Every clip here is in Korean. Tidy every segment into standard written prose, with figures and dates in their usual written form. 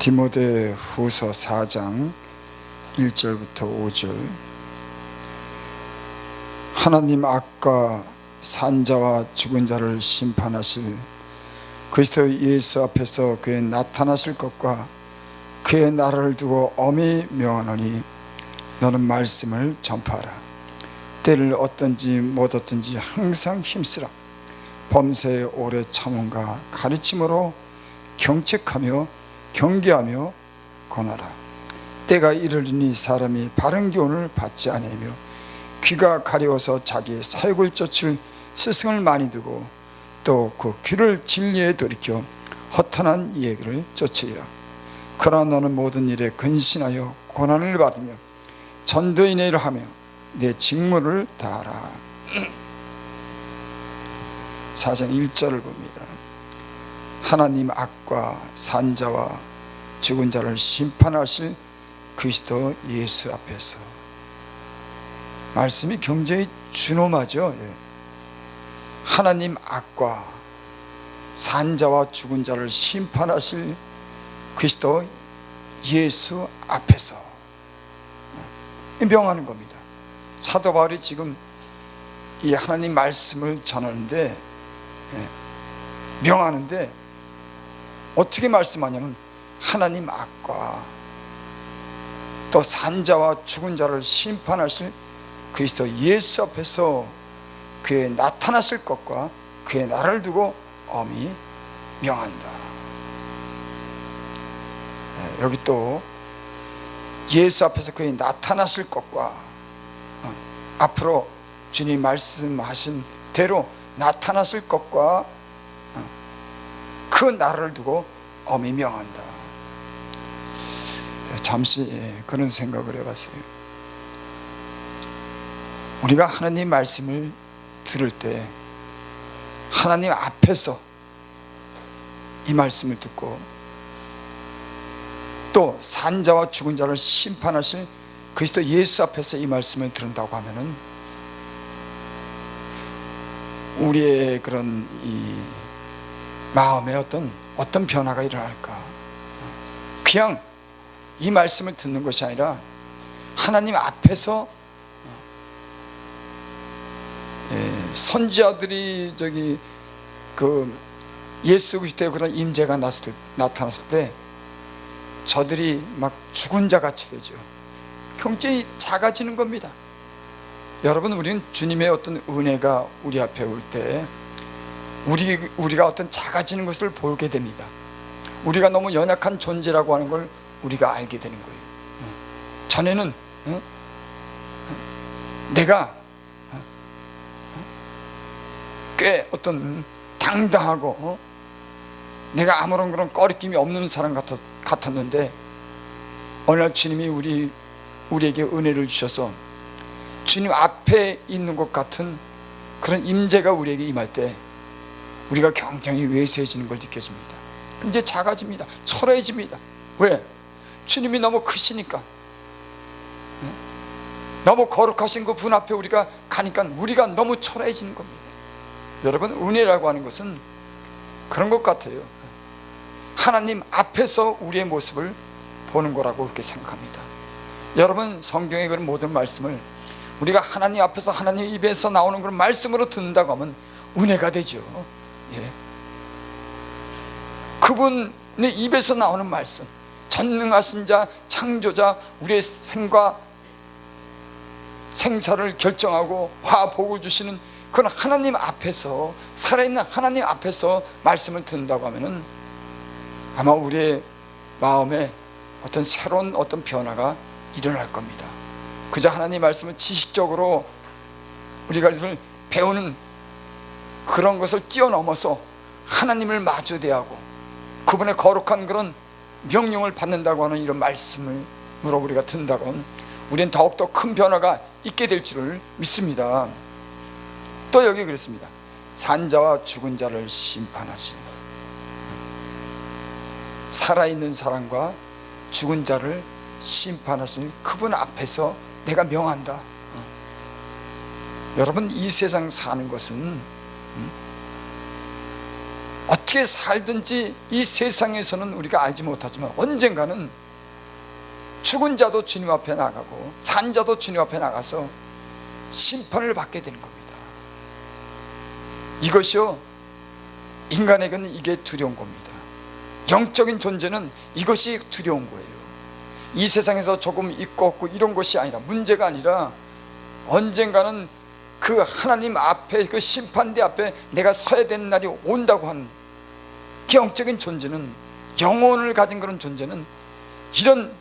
디모데후서 4장 1절부터 5절. 하나님 앞과 산자와 죽은 자를 심판하실 그리스도 예수 앞에서 그의 나타나실 것과 그의 나라를 두고 엄히 명하노니 너는 말씀을 전파하라. 때를 얻든지 못 얻든지 항상 힘쓰라. 범사에 오래 참음과 가르침으로 경책하며 경계하며 권하라. 때가 이르리니 사람이 바른 교훈을 받지 아니하며 귀가 가려워서 자기의 사욕을 쫓을 스승을 많이 두고 또 그 귀를 진리에 돌이켜 허탄한 이야기를 쫓으리라. 그러나 너는 모든 일에 근신하여 고난을 받으며 전도인의 일을 하며 내 직무를 다하라. 4장 1절을 봅니다. 하나님 앞과 산자와 죽은 자를 심판하실 그리스도 예수 앞에서. 말씀이 굉장히 준엄하죠. 하나님 앞과 산자와 죽은 자를 심판하실 그리스도 예수 앞에서 명하는 겁니다. 사도 바울이 지금 이 하나님 말씀을 전하는데, 명하는데 어떻게 말씀하냐면 하나님 앞과 또 산자와 죽은 자를 심판하실 그리스도 예수 앞에서 그의 나타나실 것과 그의 나라를 두고 엄히 명한다. 여기 또 예수 앞에서 그의 나타나실 것과 앞으로 주님 말씀하신 대로 나타나실 것과 그 나라를 두고 엄히 명한다. 잠시 그런 생각을 해봤어요. 우리가 하나님 말씀을 들을 때 하나님 앞에서 이 말씀을 듣고 또 산자와 죽은 자를 심판하실 그리스도 예수 앞에서 이 말씀을 들은다고 하면은 우리의 그런 이 마음에 어떤 변화가 일어날까? 그냥 이 말씀을 듣는 것이 아니라 하나님 앞에서 선지자들이 그 예수 그리스도의 그런 임재가 나타났을 때 저들이 막 죽은 자 같이 되죠. 굉장히 작아지는 겁니다. 여러분, 우리는 주님의 어떤 은혜가 우리 앞에 올 때 우리가 어떤 작아지는 것을 보게 됩니다. 우리가 너무 연약한 존재라고 하는 걸 우리가 알게 되는 거예요. 전에는 내가 꽤 어떤 당당하고 내가 아무런 그런 꺼리낌이 없는 사람 같았는데 어느 날 주님이 우리에게 은혜를 주셔서 주님 앞에 있는 것 같은 그런 임재가 우리에게 임할 때 우리가 굉장히 왜소해지는 걸 느껴집니다. 이제 작아집니다. 초라해집니다. 왜? 주님이 너무 크시니까, 너무 거룩하신 그 분 앞에 우리가 가니까 우리가 너무 초라해지는 겁니다. 여러분, 은혜라고 하는 것은 그런 것 같아요. 하나님 앞에서 우리의 모습을 보는 거라고 그렇게 생각합니다. 여러분, 성경의 그런 모든 말씀을 우리가 하나님 앞에서 하나님 입에서 나오는 그런 말씀으로 듣는다고 하면 은혜가 되죠. 그분의 입에서 나오는 말씀, 전능하신 자, 창조자, 우리의 생과 생사를 결정하고 화복을 주시는 그런 하나님 앞에서, 살아있는 하나님 앞에서 말씀을 듣는다고 하면은 아마 우리의 마음에 어떤 새로운 어떤 변화가 일어날 겁니다. 그저 하나님 말씀을 지식적으로 우리가 배우는 그런 것을 뛰어넘어서 하나님을 마주 대하고 그분의 거룩한 그런 명령을 받는다고 하는 이런 말씀으로 우리가 듣는다고 하면 우리는 더욱더 큰 변화가 있게 될 줄을 믿습니다. 또 여기 그랬습니다. 산자와 죽은 자를 심판하시는, 살아있는 사람과 죽은 자를 심판하시는 그분 앞에서 내가 명한다. 여러분, 이 세상 사는 것은 어떻게 살든지 이 세상에서는 우리가 알지 못하지만 언젠가는 죽은 자도 주님 앞에 나가고 산 자도 주님 앞에 나가서 심판을 받게 되는 겁니다. 이것이요, 인간에게는 이게 두려운 겁니다. 영적인 존재는 이것이 두려운 거예요. 이 세상에서 조금 있고 없고 이런 것이 아니라, 문제가 아니라 언젠가는 그 하나님 앞에, 그 심판대 앞에 내가 서야 되는 날이 온다고 하는 그 영적인 존재는, 영혼을 가진 그런 존재는 이런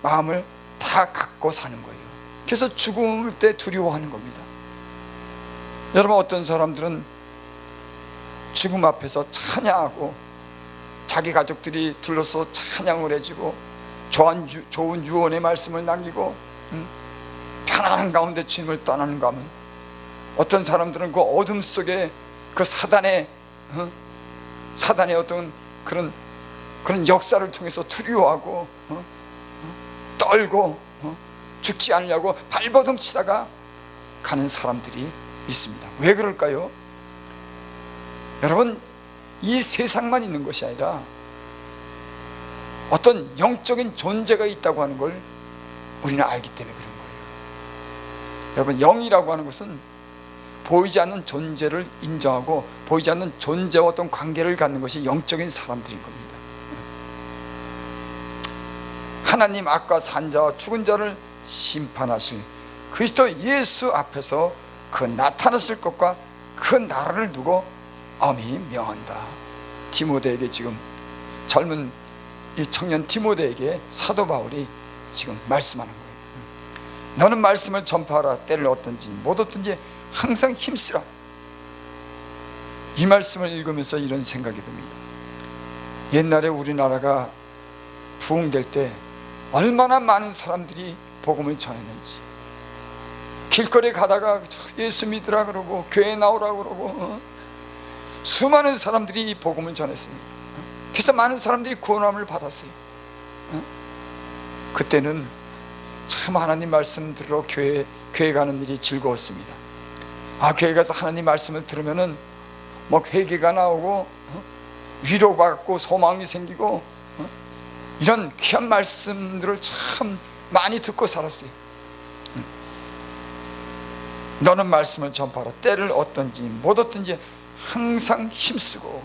마음을 다 갖고 사는 거예요. 그래서 죽을 때 두려워하는 겁니다. 여러분, 어떤 사람들은 죽음 앞에서 찬양하고 자기 가족들이 둘러서 찬양을 해주고 좋은 유언의 말씀을 남기고 편안한 가운데 주님을 떠나는가 하면, 어떤 사람들은 그 어둠 속에 그 사단의 어떤 그런 역사를 통해서 두려워하고 떨고 죽지 않으려고 발버둥 치다가 가는 사람들이 있습니다. 왜 그럴까요? 여러분, 이 세상만 있는 것이 아니라 어떤 영적인 존재가 있다고 하는 걸 우리는 알기 때문에 그런 거예요. 여러분, 영이라고 하는 것은 보이지 않는 존재를 인정하고 보이지 않는 존재와 어떤 관계를 갖는 것이 영적인 사람들인 겁니다. 하나님 앞과 산 자와 죽은 자를 심판하실 그리스도 예수 앞에서 그 나타나실 것과 그 나라를 두고 엄히 명한다. 디모데에게, 지금 젊은 이 청년 디모데에게 사도 바울이 지금 말씀하는 거예요. 너는 말씀을 전파하라. 때를 얻든지 못 얻든지 항상 힘쓰라. 이 말씀을 읽으면서 이런 생각이 듭니다. 옛날에 우리나라가 부흥될 때 얼마나 많은 사람들이 복음을 전했는지, 길거리에 가다가 예수 믿으라 그러고 교회 나오라 그러고 수많은 사람들이 이 복음을 전했습니다. 그래서 많은 사람들이 구원함을 받았어요. 그때는 참 하나님 말씀 들으러 교회 가는 일이 즐거웠습니다. 교회 가서 하나님 말씀을 들으면은 뭐 회개가 나오고 위로받고 소망이 생기고 이런 귀한 말씀들을 참 많이 듣고 살았어요. 너는 말씀을 전파하라. 때를 얻든지 못 얻든지 항상 힘쓰고.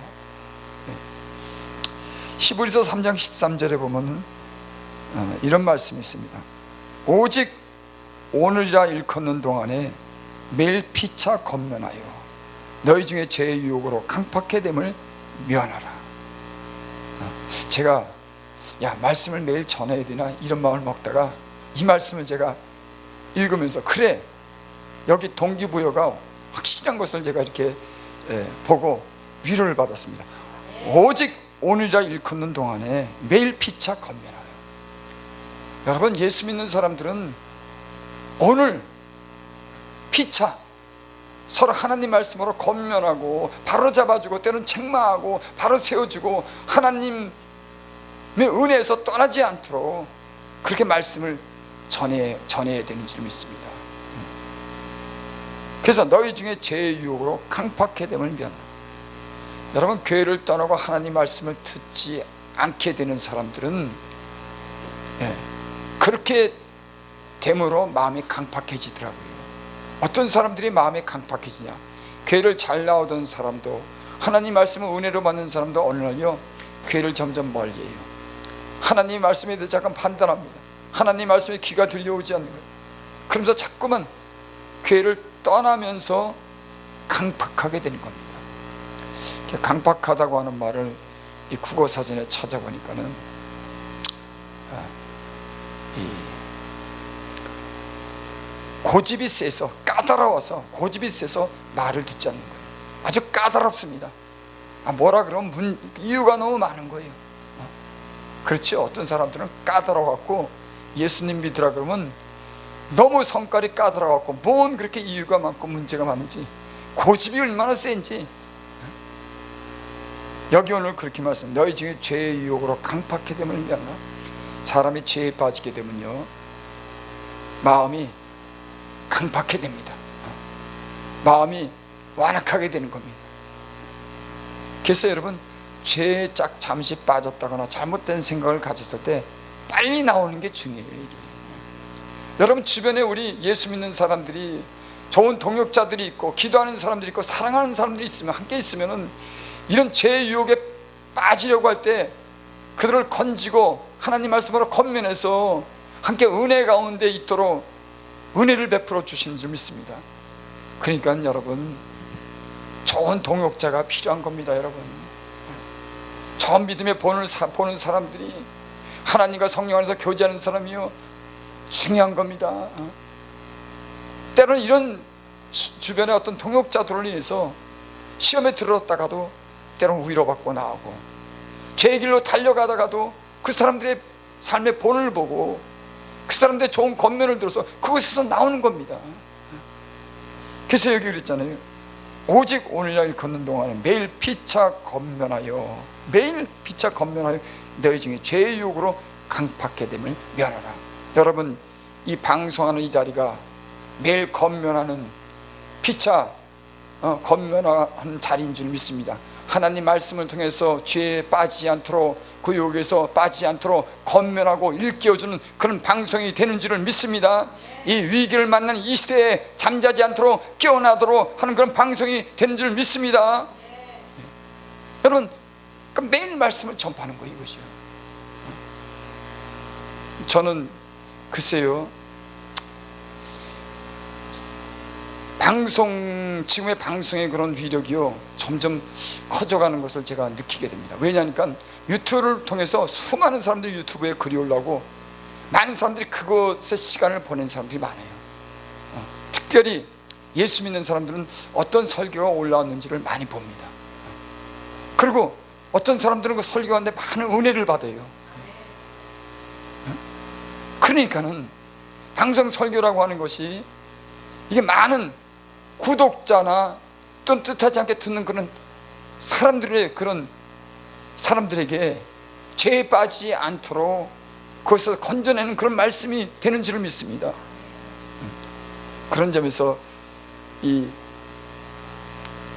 히브리서 3장 13절에 보면 이런 말씀이 있습니다. 오직 오늘이라 일컫는 동안에 매일 피차 권면하여 너희 중에 죄의 유혹으로 강팍해 됨을 면하라. 제가 말씀을 매일 전해야 되나 이런 마음을 먹다가 이 말씀을 제가 읽으면서, 그래, 여기 동기부여가 확실한 것을 제가 이렇게 보고 위로를 받았습니다. 오직 오늘이라 일컫는 동안에 매일 피차 권면하여. 여러분, 예수 믿는 사람들은 오늘 피차 서로 하나님 말씀으로 권면하고 바로 잡아주고 때로는 책망하고 바로 세워주고 하나님의 은혜에서 떠나지 않도록 그렇게 말씀을 전해야 되는 줄 믿습니다. 그래서 너희 중에 죄의 유혹으로 강팍해 됨을 면하라. 여러분, 교회를 떠나고 하나님 말씀을 듣지 않게 되는 사람들은 그렇게 됨으로 마음이 강팍해지더라고요. 어떤 사람들이 마음이 강팍해지냐, 교회를 잘 나오던 사람도, 하나님 말씀을 은혜로 받는 사람도 어느 날요 교회를 점점 멀리해요. 하나님 말씀에 대해서 잠깐 판단합니다. 하나님 말씀에 귀가 들려오지 않는 거예요. 그러면서 자꾸만 교회를 떠나면서 강팍하게 되는 겁니다. 강팍하다고 하는 말을 이 국어사전에 찾아보니까는 고집이 세서, 까다로워서, 고집이 세서 말을 듣지 않는 거예요. 아주 까다롭습니다. 뭐라 그러면 이유가 너무 많은 거예요. 그렇죠. 어떤 사람들은 까다로워갖고 예수님 믿으라 그러면 너무 성깔이 까다로워갖고 뭔 그렇게 이유가 많고 문제가 많은지, 고집이 얼마나 센지. 여기 오늘 그렇게 말씀, 너희 중에 죄의 유혹으로 강팍해 됨을 면하라. 사람이 죄에 빠지게 되면요 마음이 강팍해 됩니다. 마음이 완악하게 되는 겁니다. 그래서 여러분, 죄에 짝 잠시 빠졌다거나 잘못된 생각을 가졌을 때 빨리 나오는 게 중요해요. 이게 여러분, 주변에 우리 예수 믿는 사람들이, 좋은 동역자들이 있고 기도하는 사람들이 있고 사랑하는 사람들이 있으면, 함께 있으면은 이런 죄의 유혹에 빠지려고 할 때 그들을 건지고 하나님 말씀으로 권면해서 함께 은혜 가운데 있도록 은혜를 베풀어 주시는 줄 믿습니다. 그러니까 여러분, 좋은 동역자가 필요한 겁니다. 여러분, 좋은 믿음의 보는 사람들이, 하나님과 성령 안에서 교제하는 사람이요, 중요한 겁니다. 때로는 이런 주변의 어떤 동역자들로 인해서 시험에 들었다가도 때로는 위로받고 나오고, 죄의 길로 달려가다가도 그 사람들의 삶의 본을 보고 그 사람들의 좋은 권면을 들어서 그곳에서 나오는 겁니다. 그래서 여기 그랬잖아요. 오직 오늘날 걷는 동안에 매일 피차 권면하여, 매일 피차 권면하여 너희 중에 죄의 유혹으로 강팍하게 됨을 면하라. 여러분, 이 방송하는 이 자리가 매일 권면하는, 피차 권면하는 자리인 줄 믿습니다. 하나님 말씀을 통해서 죄에 빠지지 않도록, 그 유혹에서 빠지지 않도록 권면하고 일깨워주는 그런 방송이 되는 줄을 믿습니다. 이 위기를 만난 이 시대에 잠자지 않도록 깨어나도록 하는 그런 방송이 되는 줄 믿습니다. 여러분, 매일 말씀을 전파하는 거예요, 이것이요. 저는 글쎄요, 지금의 방송의 그런 위력이요, 점점 커져가는 것을 제가 느끼게 됩니다. 왜냐하니까 유튜브를 통해서 수많은 사람들이 유튜브에 글이 올라오고 많은 사람들이 그것에 시간을 보낸 사람들이 많아요. 특별히 예수 믿는 사람들은 어떤 설교가 올라왔는지를 많이 봅니다. 그리고 어떤 사람들은 그 설교하는데 많은 은혜를 받아요. 그러니까는 방송 설교라고 하는 것이, 이게 많은 구독자나 또는 뜻하지 않게 듣는 그런 사람들에게 죄에 빠지지 않도록 그것을 건져내는 그런 말씀이 되는 줄을 믿습니다. 그런 점에서 이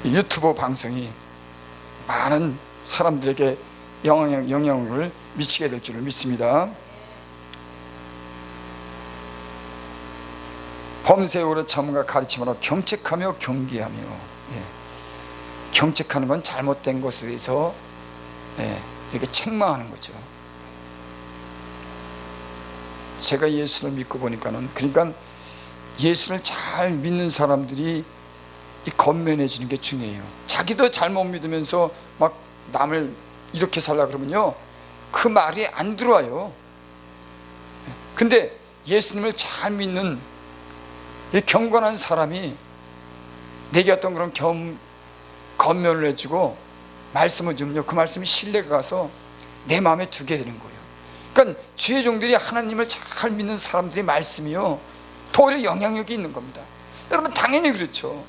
유튜브 방송이 많은 사람들에게 영향을 미치게 될 줄을 믿습니다. 범세우로 참과 가르침으로 경책하며 경계하며, 경책하는 건 잘못된 것에 대해서 이렇게 책망하는 거죠. 제가 예수를 믿고 보니까는, 그러니까 예수를 잘 믿는 사람들이 이 권면해 주는 게 중요해요. 자기도 잘못 믿으면서 막 남을 이렇게 살라 그러면요, 그 말이 안 들어와요. 근데 예수님을 잘 믿는 이 경건한 사람이 내게 어떤 그런 권면을 해주고 말씀을 주면요, 그 말씀이 신뢰가 가서 내 마음에 두게 되는 거예요. 그러니까 주의 종들이 하나님을 잘 믿는 사람들의 말씀이요, 더 오히려 영향력이 있는 겁니다. 여러분, 당연히 그렇죠.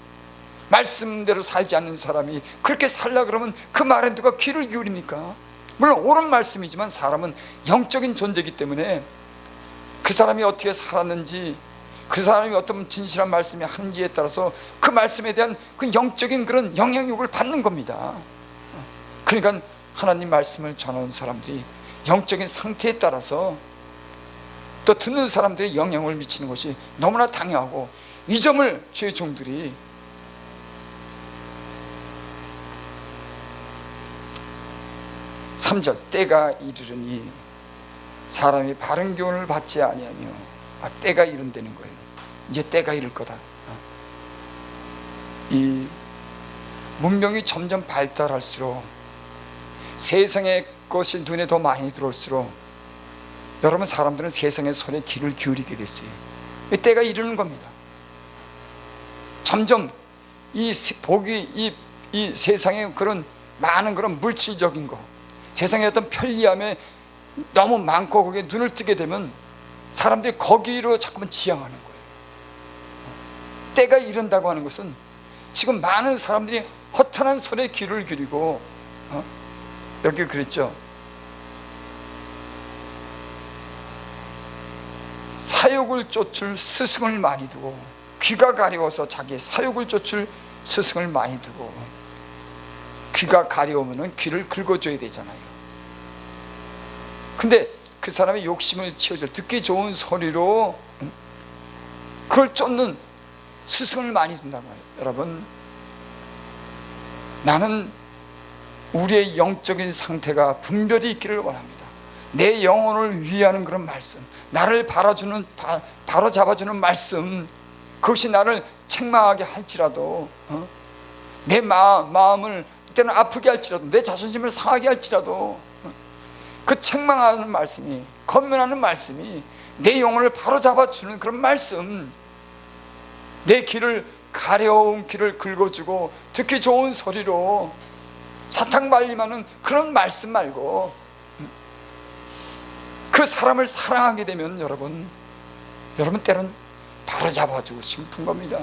말씀대로 살지 않는 사람이 그렇게 살라 그러면 그 말에 누가 귀를 기울입니까? 물론 옳은 말씀이지만 사람은 영적인 존재이기 때문에 그 사람이 어떻게 살았는지, 그 사람이 어떤 진실한 말씀이 하는지에 따라서 그 말씀에 대한 그 영적인 그런 영향력을 받는 겁니다. 그러니까 하나님 말씀을 전하는 사람들이 영적인 상태에 따라서 또 듣는 사람들의 영향을 미치는 것이 너무나 당연하고, 이 점을 주의 종들이 3절, 때가 이르르니 사람이 바른 교훈을 받지 아니하며, 때가 이른다는 거예요. 이제 때가 이를 거다. 이 문명이 점점 발달할수록, 세상의 것이 눈에 더 많이 들어올수록 여러분, 사람들은 세상의 소리에 귀를 기울이게 됐어요. 때가 이르는 겁니다. 점점 이 세상의 그런 많은 그런 물질적인 거, 세상의 어떤 편리함에 너무 많고 거기에 눈을 뜨게 되면 사람들이 거기로 자꾸만 지향하는 거예요. 때가 이른다고 하는 것은 지금 많은 사람들이 허탄한 소리에 귀를 기울이고, 여기 그랬죠. 사욕을 쫓을 스승을 많이 두고, 귀가 가려워서 자기의 사욕을 쫓을 스승을 많이 두고, 귀가 가려우면 귀를 긁어줘야 되잖아요. 근데 그 사람의 욕심을 채워줘 듣기 좋은 소리로 그걸 쫓는 스승을 많이 둔단 말이에요. 여러분, 나는 우리의 영적인 상태가 분별이 있기를 원합니다. 내 영혼을 위하는 그런 말씀, 나를 바로잡아주는 말씀, 그것이 나를 책망하게 할지라도, 내 마음을 때는 아프게 할지라도, 내 자존심을 상하게 할지라도, 그 책망하는 말씀이, 권면하는 말씀이 내 영혼을 바로잡아주는 그런 말씀, 내 귀를, 가려운 귀를 긁어주고 듣기 좋은 소리로 사탕발림하는 그런 말씀 말고, 그 사람을 사랑하게 되면 여러분 때는 바로잡아주고 싶은 겁니다.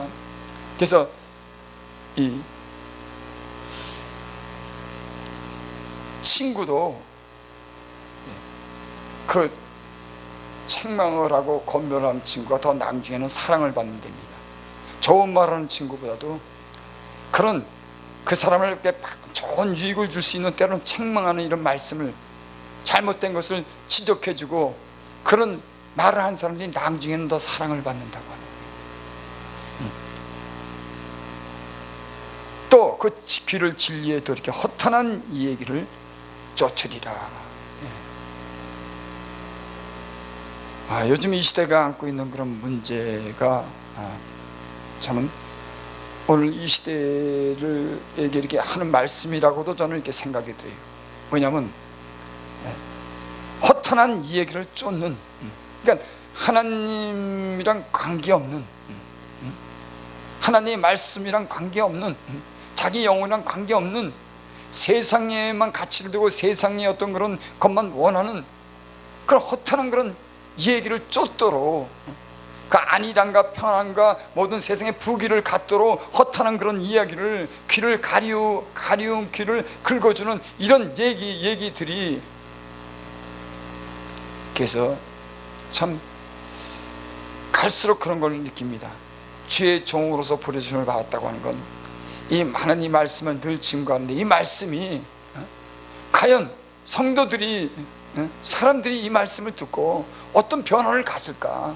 그래서 이 친구도 그 책망을 하고 권면하는 친구가 더 나중에는 사랑을 받는 됩니다. 좋은 말하는 친구보다도 그런 그 사람을 좋은 유익을 줄 수 있는, 때로는 책망하는 이런 말씀을, 잘못된 것을 지적해주고 그런 말을 한 사람들이 나중에는 더 사랑을 받는다고 하는 거예요. 또 그 귀를 진리에 돌이켜 허탄한 이 얘기를 쫓으리라. 요즘 이 시대가 안고 있는 그런 문제가, 저는 오늘 이 시대를에게 이렇게 하는 말씀이라고도 저는 이렇게 생각이 들어요. 왜냐하면 허탄한 이 얘기를 쫓는, 그러니까 하나님이랑 관계없는, 하나님의 말씀이랑 관계없는, 자기 영혼이랑 관계없는, 세상에만 가치를 두고 세상의 어떤 그런 것만 원하는 그런 허탄한 그런 이 얘기를 쫓도록, 그 안일함과 평안과 모든 세상의 부귀를 갖도록 허탄한 그런 이야기를, 귀를 가리운 귀를 긁어주는 이런 얘기들이, 그래서 참 갈수록 그런 걸 느낍니다. 주의 종으로서 부르심을 받았다고 하는 건 이 하나님 말씀을 늘 증거하는데, 이 말씀이 과연 성도들이, 사람들이 이 말씀을 듣고 어떤 변화를 가질까?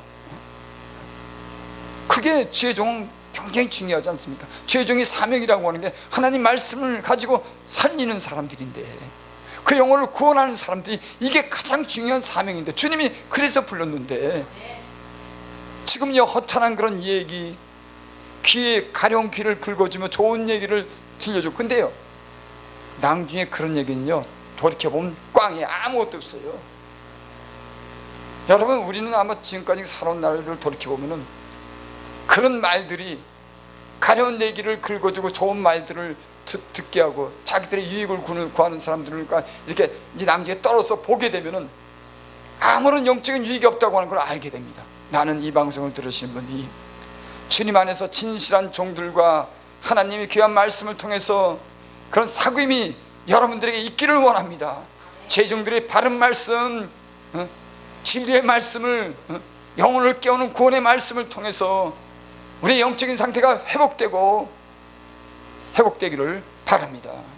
그게 주의 종은 굉장히 중요하지 않습니까? 주의 종의 사명이라고 하는 게 하나님 말씀을 가지고 살리는 사람들인데, 그 영혼을 구원하는 사람들이, 이게 가장 중요한 사명인데, 주님이 그래서 불렀는데, 지금 허탄한 그런 얘기, 귀에 가려운 귀를 긁어주며 좋은 얘기를 들려줘. 근데요, 나중에 그런 얘기는요, 돌이켜보면 꽝이 아무것도 없어요. 여러분, 우리는 아마 지금까지 살아온 날을 돌이켜보면은 그런 말들이, 가려운 얘기를 긁어주고 좋은 말들을 듣게 하고 자기들의 유익을 구하는 사람들을 이렇게 이제 나중에 떨어서 보게 되면은 아무런 영적인 유익이 없다고 하는 걸 알게 됩니다. 나는 이 방송을 들으시는 분이 주님 안에서 진실한 종들과 하나님의 귀한 말씀을 통해서 그런 사귐이 여러분들에게 있기를 원합니다. 제 종들의 바른 말씀, 진리의 말씀을, 영혼을 깨우는 구원의 말씀을 통해서 우리의 영적인 상태가 회복되기를 바랍니다.